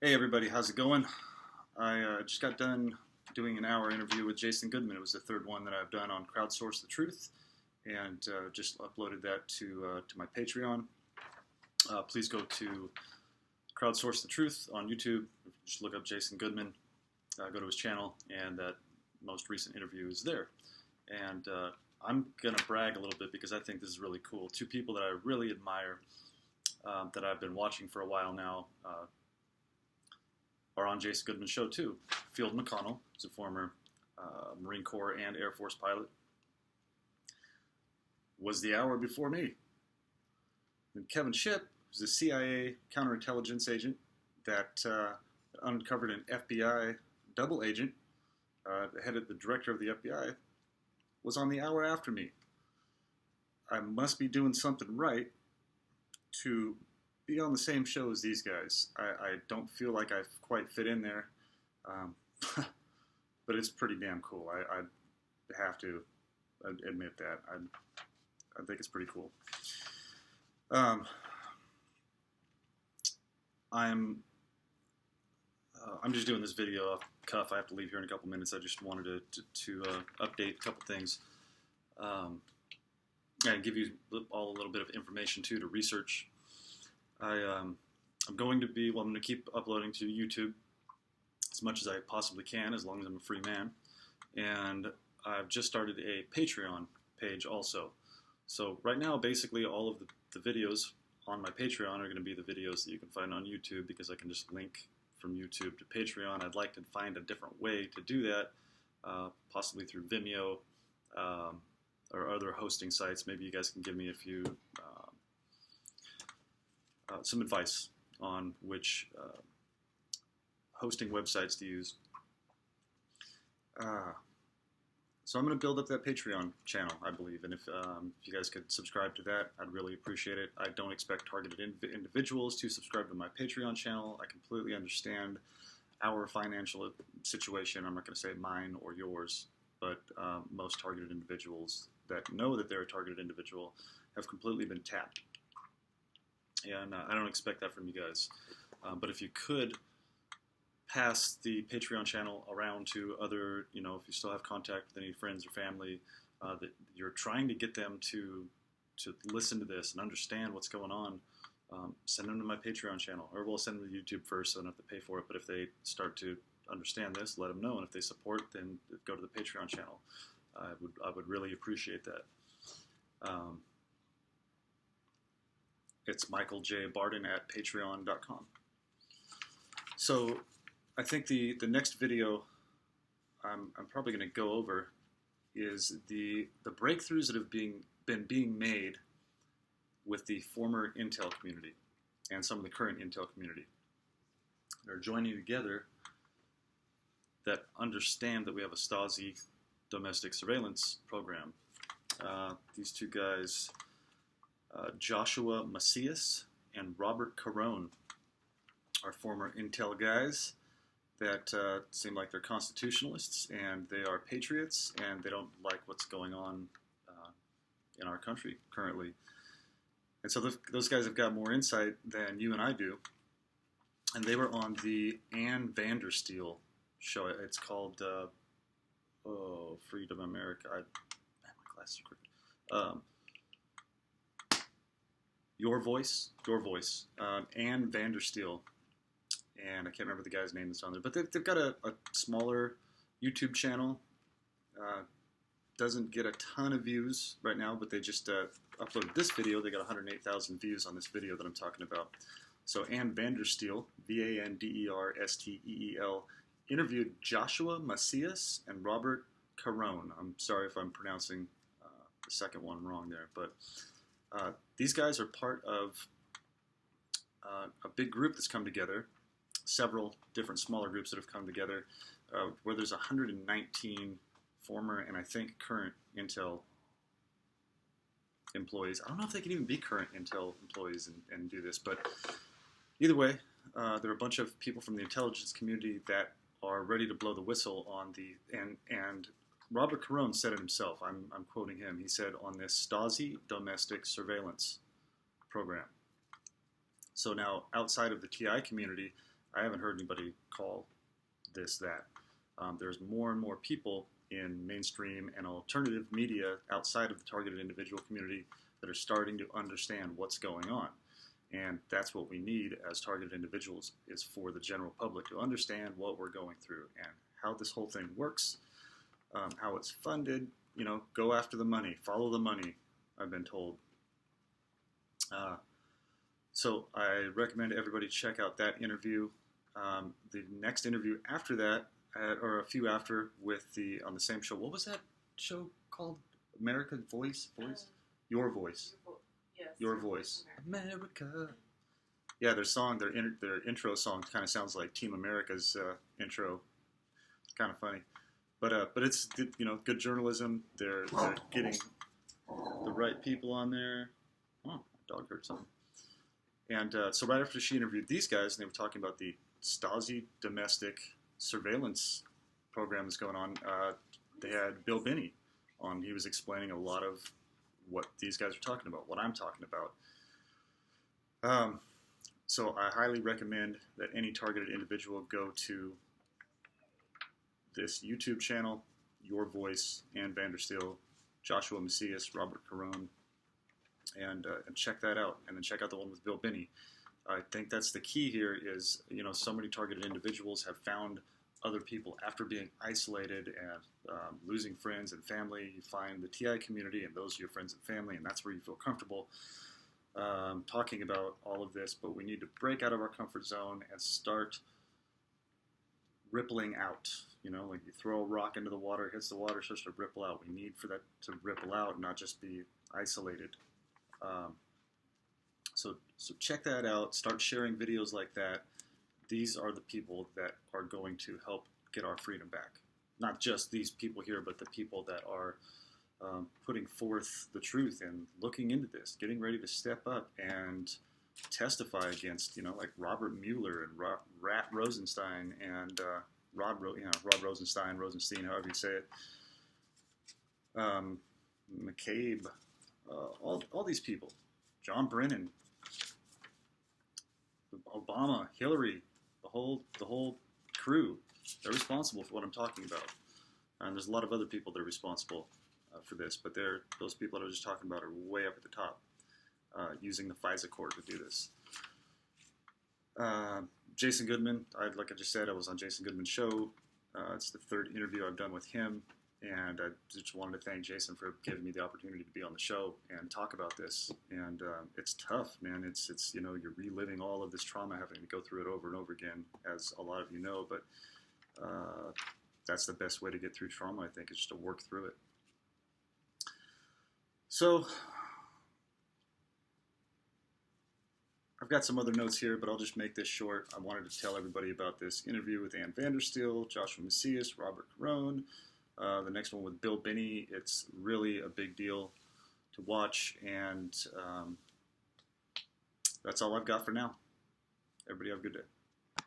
Hey everybody, how's it going? I just got done doing an hour interview with Jason Goodman. It was the third one that I've done on Crowdsource the Truth, and just uploaded that to my Patreon. Please go to Crowdsource the Truth on YouTube. Just look up Jason Goodman, go to his channel, and that most recent interview is there. And I'm gonna brag a little bit because I think this is really cool. Two people that I really admire, that I've been watching for a while now. Are on Jason Goodman's show too. Field McConnell is a former Marine Corps and Air Force pilot. Was the hour before me. And Kevin Shipp was a CIA counterintelligence agent that uncovered an FBI double agent. The head of the director of the FBI was on the hour after me. I must be doing something right to be on the same show as these guys. I don't feel like I quite fit in there, but it's pretty damn cool. I have to admit that. I think it's pretty cool. I'm just doing this video off cuff. I have to leave here in a couple minutes. I just wanted to update a couple things, and give you all a little bit of information too to research. I'm going to keep uploading to YouTube as much as I possibly can, as long as I'm a free man. And I've just started a Patreon page also. So right now, basically all of the videos on my Patreon are going to be the videos that you can find on YouTube, because I can just link from YouTube to Patreon. I'd like to find a different way to do that, possibly through Vimeo or other hosting sites. Maybe you guys can give me a few some advice on which hosting websites to use. So I'm going to build up that Patreon channel, I believe, and if you guys could subscribe to that, I'd really appreciate it. I don't expect targeted individuals to subscribe to my Patreon channel. I completely understand our financial situation. I'm not going to say mine or yours, but most targeted individuals that know that they're a targeted individual have completely been tapped. And I don't expect that from you guys. But if you could pass the Patreon channel around to other, if you still have contact with any friends or family, that you're trying to get them to listen to this and understand what's going on, send them to my Patreon channel. Or we'll send them to YouTube first, so they don't have to pay for it. But if they start to understand this, let them know. And if they support, then go to the Patreon channel. I would really appreciate that. It's Michael J. Barden at patreon.com. So I think the next video I'm probably going to go over is the breakthroughs that have been being made with the former Intel community and some of the current Intel community. They're joining together that understand that we have a Stasi domestic surveillance program. These two guys, Joshua Macias and Robert Carone, are former Intel guys that seem like they're constitutionalists, and they are patriots, and they don't like what's going on in our country currently. And so those guys have got more insight than you and I do. And they were on the Ann Vandersteel show. It's called Freedom America. My glasses are crooked. Your Voice. Ann Vandersteel. And I can't remember the guy's name that's on there. But they've got a smaller YouTube channel. Doesn't get a ton of views right now, but they just uploaded this video. They got 108,000 views on this video that I'm talking about. So Ann Vandersteel, Vandersteel, interviewed Joshua Macias and Robert Carone. I'm sorry if I'm pronouncing the second one wrong there, but these guys are part of a big group that's come together, several different smaller groups that have come together, where there's 119 former and I think current Intel employees. I don't know if they can even be current Intel employees and do this, but either way, there are a bunch of people from the intelligence community that are ready to blow the whistle on and Robert Carone said it himself. I'm quoting him. He said, on this Stasi domestic surveillance program. So now, outside of the TI community, I haven't heard anybody call this that. There's more and more people in mainstream and alternative media outside of the targeted individual community that are starting to understand what's going on. And that's what we need as targeted individuals, is for the general public to understand what we're going through and how this whole thing works, how it's funded. You know, go after the money, follow the money, I've been told. So I recommend everybody check out that interview. The next interview after that, or a few after, with on the same show. What was that show called? American Voice? Your Voice. Yes. Your Voice. America. Yeah, their song, their intro song kind of sounds like Team America's intro. It's kind of funny. But it's, you know, good journalism. They're getting the right people on there. Oh, my dog heard something. And so right after she interviewed these guys, and they were talking about the Stasi domestic surveillance program that's going on, they had Bill Binney on. He was explaining a lot of what these guys are talking about, what I'm talking about. So I highly recommend that any targeted individual go to this YouTube channel, Your Voice, Ann Vandersteel, Joshua Macias, Robert Carone, and check that out. And then check out the one with Bill Binney. I think that's the key here is, you know, so many targeted individuals have found other people after being isolated and losing friends and family. You find the TI community, and those are your friends and family, and that's where you feel comfortable talking about all of this. But we need to break out of our comfort zone and start rippling out. You know, like you throw a rock into the water, it hits the water, starts to ripple out. We need for that to ripple out, not just be isolated. So check that out. Start sharing videos like that. These are the people that are going to help get our freedom back. Not just these people here, but the people that are putting forth the truth and looking into this, getting ready to step up and testify against, you know, like Robert Mueller and Rat Rosenstein and Rod Rosenstein, however you say it, McCabe, all these people, John Brennan, Obama, Hillary, the whole crew. They're responsible for what I'm talking about. And there's a lot of other people that are responsible for this, but those people that I was just talking about are way up at the top, using the FISA court to do this. Jason Goodman, like I just said, I was on Jason Goodman's show. It's the third interview I've done with him, and I just wanted to thank Jason for giving me the opportunity to be on the show and talk about this. And it's tough, man. It's you know, you're reliving all of this trauma, having to go through it over and over again, as a lot of you know. But that's the best way to get through trauma, I think, is just to work through it. So I've got some other notes here, but I'll just make this short. I wanted to tell everybody about this interview with Ann Vandersteel, Joshua Macias, Robert Carone. The next one with Bill Binney. It's really a big deal to watch, and that's all I've got for now. Everybody have a good day.